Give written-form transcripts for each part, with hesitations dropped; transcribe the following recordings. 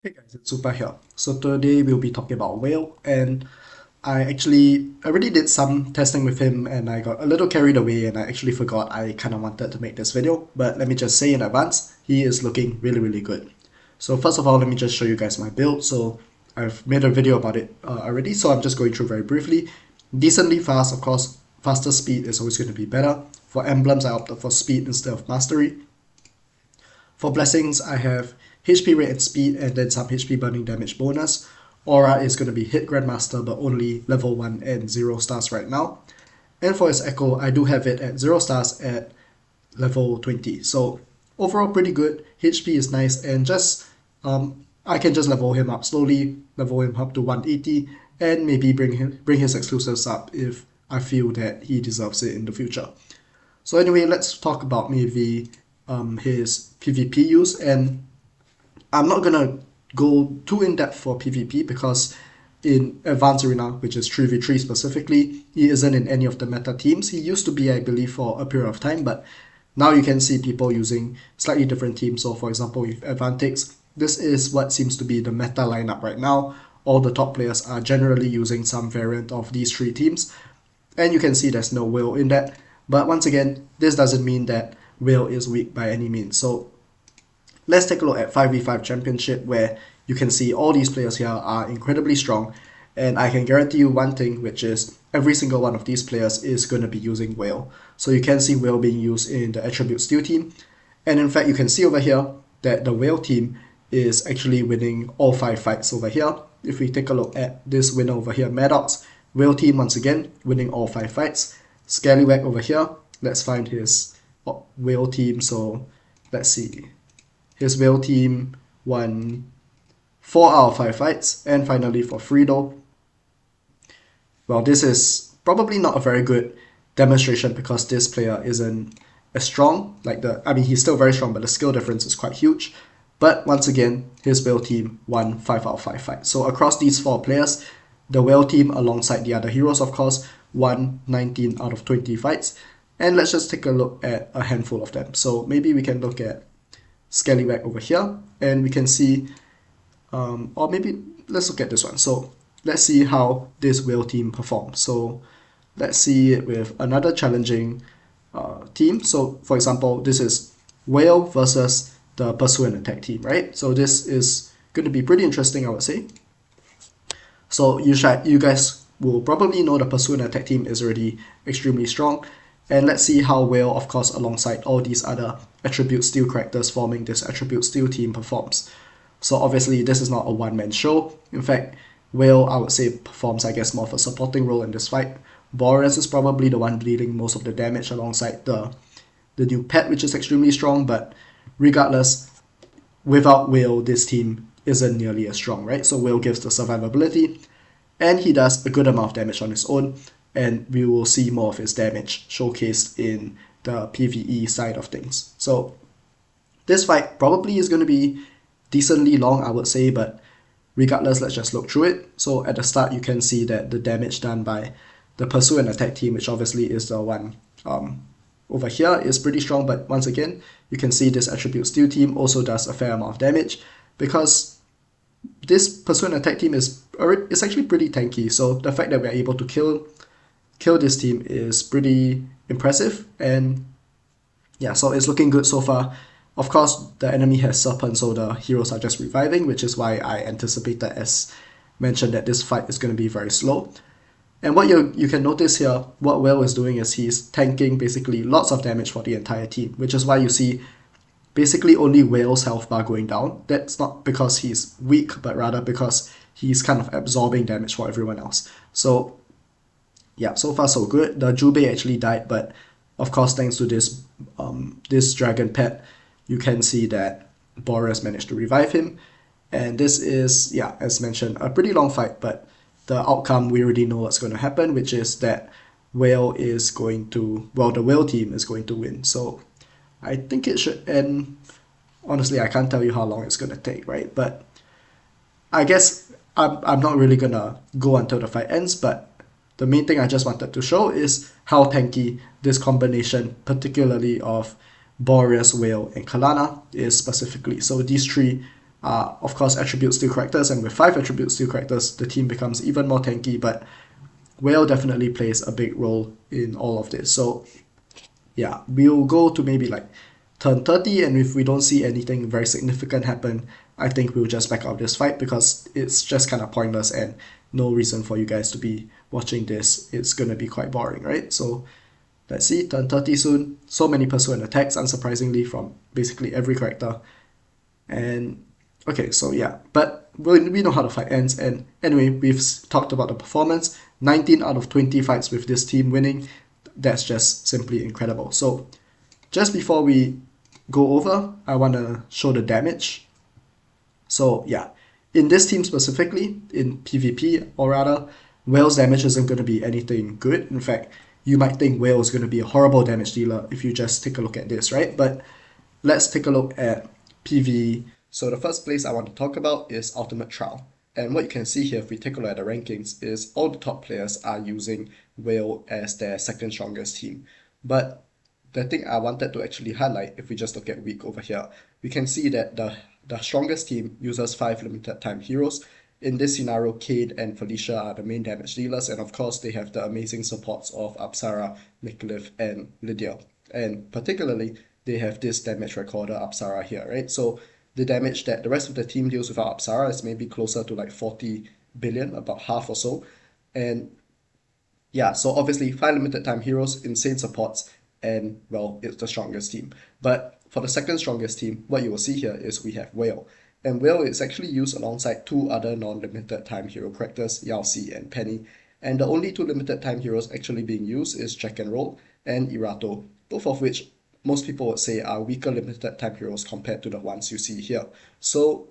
Hey guys, it's Super here. So today we'll be talking about Whale, and I already did some testing with him and I got a little carried away and I actually forgot I kind of wanted to make this video, but let me just say in advance, he is looking really good. So first of all, let me just show you guys my build. So I've made a video about it already, so I'm just going through very briefly. Decently fast, of course, faster speed is always going to be better. For emblems, I opted for speed instead of mastery. For blessings, I have HP rate and speed and then some HP burning damage bonus. Aura is going to be hit Grandmaster but only level 1 and 0 stars right now. And for his Echo, I do have it at 0 stars at level 20. So overall pretty good. HP is nice and just I can just level him up slowly, level him up to 180 and maybe bring his exclusives up if I feel that he deserves it in the future. So anyway, let's talk about maybe his PvP use, and I'm not gonna go too in depth for PvP because in Advanced Arena, which is 3v3 specifically, he isn't in any of the meta teams. He used to be, I believe, for a period of time, but now you can see people using slightly different teams. So for example, with Advantix, this is what seems to be the meta lineup right now. All the top players are generally using some variant of these three teams, and you can see there's no Will in that. But once again, this doesn't mean that Will is weak by any means. So let's take a look at 5v5 championship, where you can see all these players here are incredibly strong, and I can guarantee you one thing, which is every single one of these players is going to be using Whale. So you can see Whale being used in the Attribute Steel team, and in fact you can see over here that the Whale team is actually winning all 5 fights over here. If we take a look at this winner over here, Maddox, Whale team once again winning all 5 fights. Scallywag over here, let's find his Whale team. So let's see, his Whale team won 4 out of 5 fights. And finally for Frido, well, this is probably not a very good demonstration because this player isn't as strong. He's still very strong, but the skill difference is quite huge. But once again, his Whale team won 5 out of 5 fights. So across these 4 players, the Whale team, alongside the other heroes of course, won 19 out of 20 fights. And let's just take a look at a handful of them. So maybe we can look at Scallywag over here, and we can see, or maybe let's look at this one. So let's see how this Whale team performs. So let's see it with another challenging team. So for example, this is Whale versus the Pursue and Attack team, right? So this is going to be pretty interesting, I would say. So you guys will probably know the Pursue and Attack team is already extremely strong. And let's see how Whale, of course, alongside all these other Attribute Steel characters forming this Attribute Steel team performs. So obviously this is not a one-man show. In fact, Whale, I would say, performs, I guess, more of a supporting role in this fight. Boreas is probably the one dealing most of the damage alongside the new pet, which is extremely strong. But regardless, without Whale, this team isn't nearly as strong, right? So Whale gives the survivability, and he does a good amount of damage on his own, and we will see more of his damage showcased in the PVE side of things. So this fight probably is going to be decently long, I would say, but regardless, let's just look through it. So at the start, you can see that the damage done by the Pursue and Attack team, which obviously is the one over here, is pretty strong. But once again, you can see this Attribute Steel team also does a fair amount of damage, because this Pursue and Attack team is actually pretty tanky. So the fact that we're able to kill this team is pretty impressive, and yeah, so it's looking good so far. Of course, the enemy has Serpent, so the heroes are just reviving, which is why I anticipated, as mentioned, that this fight is going to be very slow. And what you can notice here, what Whale is doing is he's tanking basically lots of damage for the entire team, which is why you see basically only Whale's health bar going down. That's not because he's weak, but rather because he's kind of absorbing damage for everyone else. So yeah, so far so good. The Jubei actually died, but of course thanks to this this dragon pet, you can see that Boreas managed to revive him. And this is, yeah, as mentioned, a pretty long fight, but the outcome, we already know what's going to happen, which is that Whale is going to, well, the Whale team is going to win. So I think it should end. Honestly, I can't tell you how long it's going to take, right? But I guess I'm not really going to go until the fight ends, but the main thing I just wanted to show is how tanky this combination, particularly of Boreas, Whale, and Kalana, is specifically. So these three are, of course, attribute steal characters, and with 5 attribute steal characters, the team becomes even more tanky, but WAEL definitely plays a big role in all of this. So yeah, we'll go to maybe like turn 30, and if we don't see anything very significant happen, I think we'll just back out this fight because it's just kind of pointless and no reason for you guys to be watching this. It's gonna be quite boring, right? So let's see, turn 30 soon. So many pursuant attacks, unsurprisingly, from basically every character. And okay, so yeah, but we know how the fight ends. And anyway, we've talked about the performance. 19 out of 20 fights with this team winning. That's just simply incredible. So just before we go over, I want to show the damage. So yeah, in this team specifically, in PvP, or rather, WAEL's damage isn't going to be anything good. In fact, you might think WAEL is going to be a horrible damage dealer if you just take a look at this, right? But let's take a look at PvE. So the first place I want to talk about is Ultimate Trial. And what you can see here, if we take a look at the rankings, is all the top players are using WAEL as their second strongest team. But the thing I wanted to actually highlight, if we just look at weak over here, we can see that the strongest team uses 5 limited time heroes. In this scenario, Cade and Felicia are the main damage dealers, and of course they have the amazing supports of Apsara, Nicolith, and Lydia. And particularly, they have this damage recorder Apsara here, right? So the damage that the rest of the team deals without Apsara is maybe closer to like 40 billion, about half or so. And yeah, so obviously 5 limited time heroes, insane supports, and well, it's the strongest team. But for the second strongest team, what you will see here is we have WAEL. And WAEL is actually used alongside 2 other non-limited time hero characters, Yao-Si and Penny. And the only 2 limited time heroes actually being used is Jack and Roll and Irato, both of which most people would say are weaker limited time heroes compared to the ones you see here. So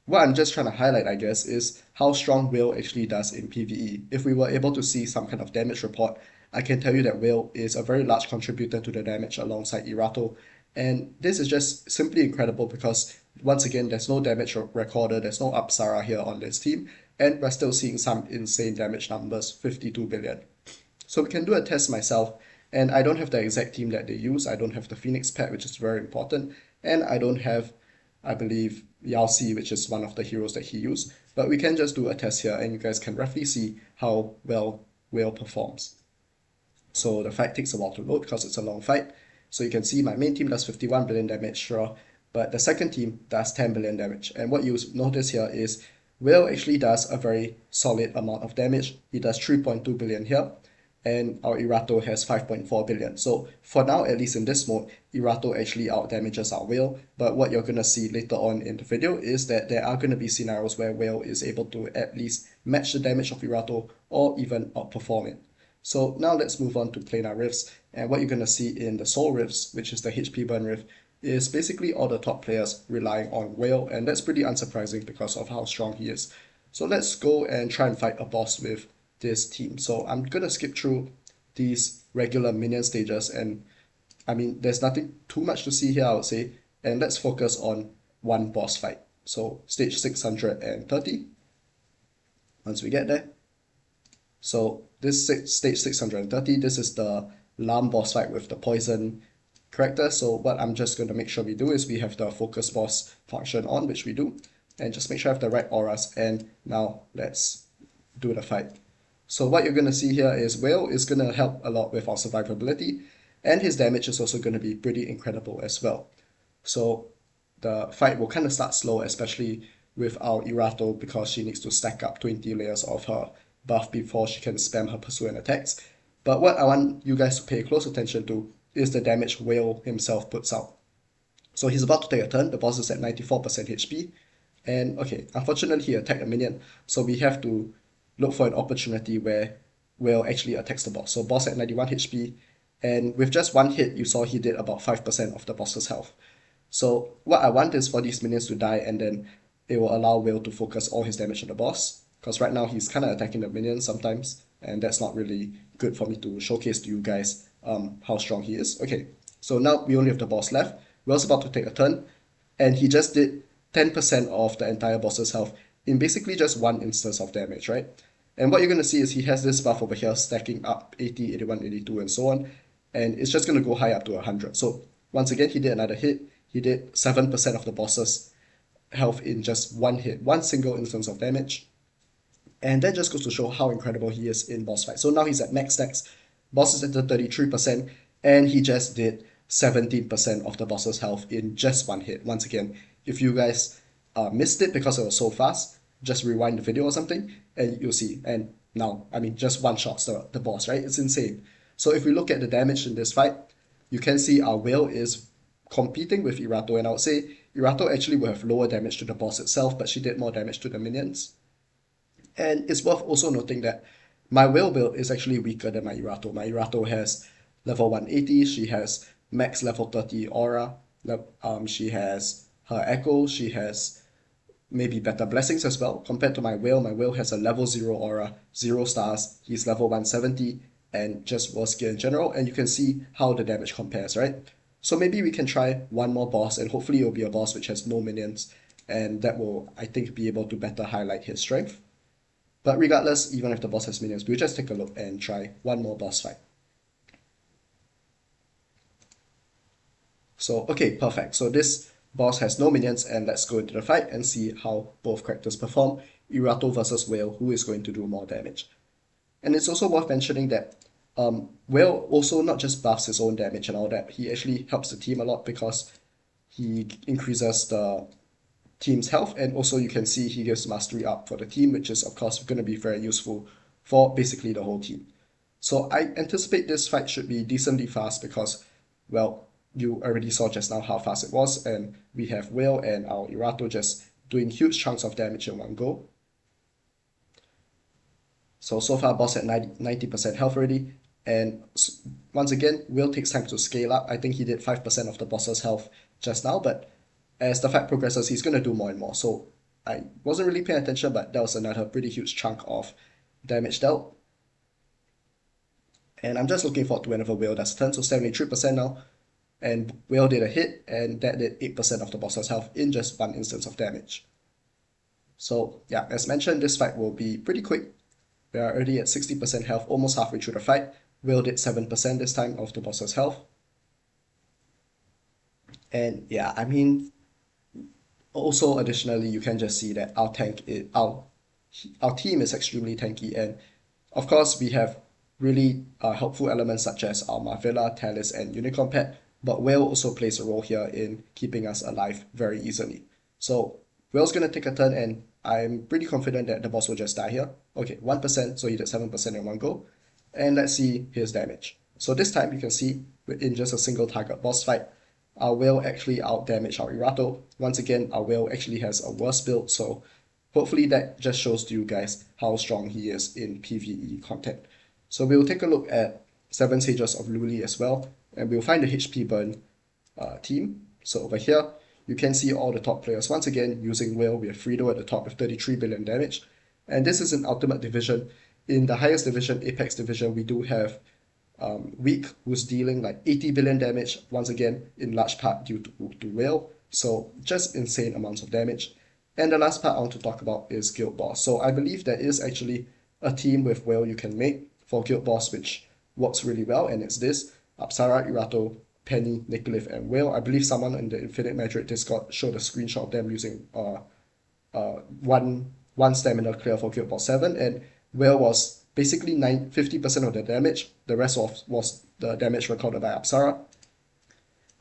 what I'm just trying to highlight, I guess, is how strong WAEL actually does in PvE. If we were able to see some kind of damage report, I can tell you that WAEL is a very large contributor to the damage alongside Irato. And this is just simply incredible because, once again, there's no damage recorder, there's no Apsara here on this team, and we're still seeing some insane damage numbers, 52 billion. So we can do a test myself, and I don't have the exact team that they use. I don't have the Phoenix pet, which is very important, and I don't have, I believe, Yao-Si, which is one of the heroes that he used. But we can just do a test here, and you guys can roughly see how well WAEL performs. So the fight takes a while to load because it's a long fight. So you can see my main team does 51 billion damage, sure, but the second team does 10 billion damage. And what you notice here is WAEL actually does a very solid amount of damage. He does 3.2 billion here, and our Irato has 5.4 billion. So for now, at least in this mode, Irato actually outdamages our WAEL, but what you're going to see later on in the video is that there are going to be scenarios where WAEL is able to at least match the damage of Irato or even outperform it. So now let's move on to planar rifts, and what you're going to see in the soul rifts, which is the HP burn rift, is basically all the top players relying on WAEL, and that's pretty unsurprising because of how strong he is. So let's go and try and fight a boss with this team. So I'm gonna skip through these regular minion stages, and I mean there's nothing too much to see here, I would say, and let's focus on one boss fight. So stage 630, once we get there. So this stage 630, this is the Lam boss fight with the poison character. So what I'm just going to make sure we do is we have the focus boss function on, which we do, and just make sure I have the right auras, and now let's do the fight. So what you're going to see here is WAEL is going to help a lot with our survivability, and his damage is also going to be pretty incredible as well. So the fight will kind of start slow, especially with our Irato, because she needs to stack up 20 layers of her buff before she can spam her pursuant attacks. But what I want you guys to pay close attention to is the damage WAEL himself puts out. So he's about to take a turn, the boss is at 94% HP, and okay, unfortunately he attacked a minion, so we have to look for an opportunity where WAEL actually attacks the boss. So boss at 91 HP, and with just one hit, you saw he did about 5% of the boss's health. So what I want is for these minions to die, and then it will allow WAEL to focus all his damage on the boss, because right now he's kind of attacking the minions sometimes, and that's not really good for me to showcase to you guys how strong he is. Okay, so now we only have the boss left. WAEL's about to take a turn, and he just did 10% of the entire boss's health in basically just one instance of damage, right? And what you're going to see is he has this buff over here stacking up 80, 81, 82, and so on, and it's just going to go high up to 100. So once again, he did another hit. He did 7% of the boss's health in just one hit, one single instance of damage. And that just goes to show how incredible he is in boss fight. So now he's at max stacks, boss is at the 33%, and he just did 17% of the boss's health in just one hit. Once again, if you guys missed it because it was so fast, just rewind the video or something, and you'll see. And now, I mean, just one shot the boss, right? It's insane. So if we look at the damage in this fight, you can see our whale is competing with Irato, and I would say Irato actually will have lower damage to the boss itself, but she did more damage to the minions. And it's worth also noting that my whale build is actually weaker than my Irato. My Irato has level 180, she has max level 30 aura, she has her echo, she has maybe better blessings as well. Compared to my whale has a level 0 aura, 0 stars, he's level 170, and just worse gear in general, and you can see how the damage compares, right? So maybe we can try one more boss, and hopefully it'll be a boss which has no minions, and that will, I think, be able to better highlight his strength. But regardless, even if the boss has minions, we'll just take a look and try one more boss fight. So, okay, perfect. So this boss has no minions, and let's go into the fight and see how both characters perform. Irato versus Whale, who is going to do more damage. And it's also worth mentioning that Whale also not just buffs his own damage and all that, he actually helps the team a lot because he increases the team's health, and also you can see he gives mastery up for the team, which is of course going to be very useful for basically the whole team. So I anticipate this fight should be decently fast because, well, you already saw just now how fast it was, and we have Whale and our Irato just doing huge chunks of damage in one go. So far boss at 90% health already, and once again, Whale takes time to scale up. I think he did 5% of the boss's health just now, but as the fight progresses, he's going to do more and more. So I wasn't really paying attention, but that was another pretty huge chunk of damage dealt. And I'm just looking forward to whenever Whale does turn, so 73% now. And Whale did a hit, and that did 8% of the boss's health in just one instance of damage. So yeah, as mentioned, this fight will be pretty quick. We are already at 60% health, almost halfway through the fight. Whale did 7% this time of the boss's health. And yeah, I mean, also additionally, you can just see that our team is extremely tanky, and of course we have really helpful elements such as our Marvilla, Talus, and Unicorn Pet, but Whale also plays a role here in keeping us alive very easily. So Whale's gonna take a turn, and I'm pretty confident that the boss will just die here. Okay, 1%, so he did 7% in one go. And let's see his damage. So this time you can see in just a single target boss fight, our Whale actually out-damaged our Irato. Once again, our Whale actually has a worse build, so hopefully that just shows to you guys how strong he is in PVE content. So we'll take a look at 7 Sages of Luli as well, and we'll find the HP burn team. So over here, you can see all the top players. Once again, using Whale, we have Fredo at the top with 33 billion damage. And this is an Ultimate Division. In the highest division, Apex Division, we do have Weak, who's dealing like 80 billion damage, once again, in large part due to Whale. So just insane amounts of damage. And the last part I want to talk about is Guild Boss. So I believe there is actually a team with Whale you can make for Guild Boss, which works really well, and it's this: Apsara, Irato, Penny, Nicolith, and Whale. I believe someone in the Infinite Magic Discord showed a screenshot of them using one stamina clear for Guild Boss 7, and Whale was basically 50% of the damage. The rest was the damage recorded by Apsara.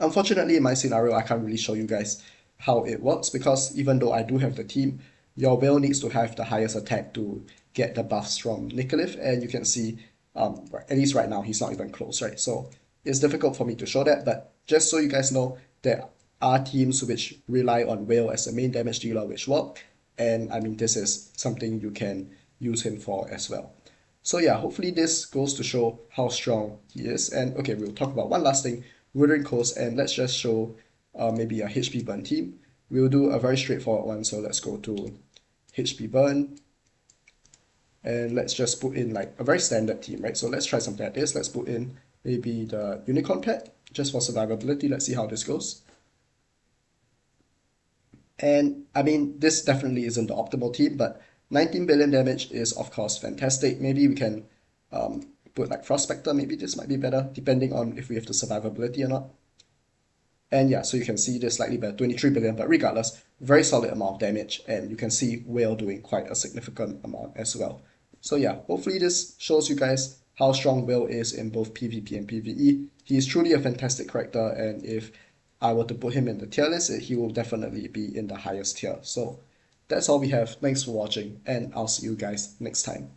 Unfortunately, in my scenario, I can't really show you guys how it works because even though I do have the team, your Whale needs to have the highest attack to get the buffs from Nicolith, and you can see, at least right now, he's not even close, right? So it's difficult for me to show that, but just so you guys know, there are teams which rely on Whale as the main damage dealer which work, and I mean, this is something you can use him for as well. So yeah, hopefully this goes to show how strong he is. And okay, we'll talk about one last thing, Withering Coast, and let's just show maybe a HP burn team. We'll do a very straightforward one, so let's go to HP burn, and let's just put in like a very standard team, right? So let's try something like this. Let's put in maybe the Unicorn Pet, just for survivability. Let's see how this goes. And I mean, this definitely isn't the optimal team, but 19 billion damage is of course fantastic. Maybe we can put like Frostspectre, maybe this might be better, depending on if we have the survivability or not. And yeah, so you can see this slightly better, 23 billion, but regardless, very solid amount of damage, and you can see WAEL doing quite a significant amount as well. So yeah, hopefully this shows you guys how strong WAEL is in both PvP and PvE. He is truly a fantastic character, and if I were to put him in the tier list, he will definitely be in the highest tier. So that's all we have. Thanks for watching, and I'll see you guys next time.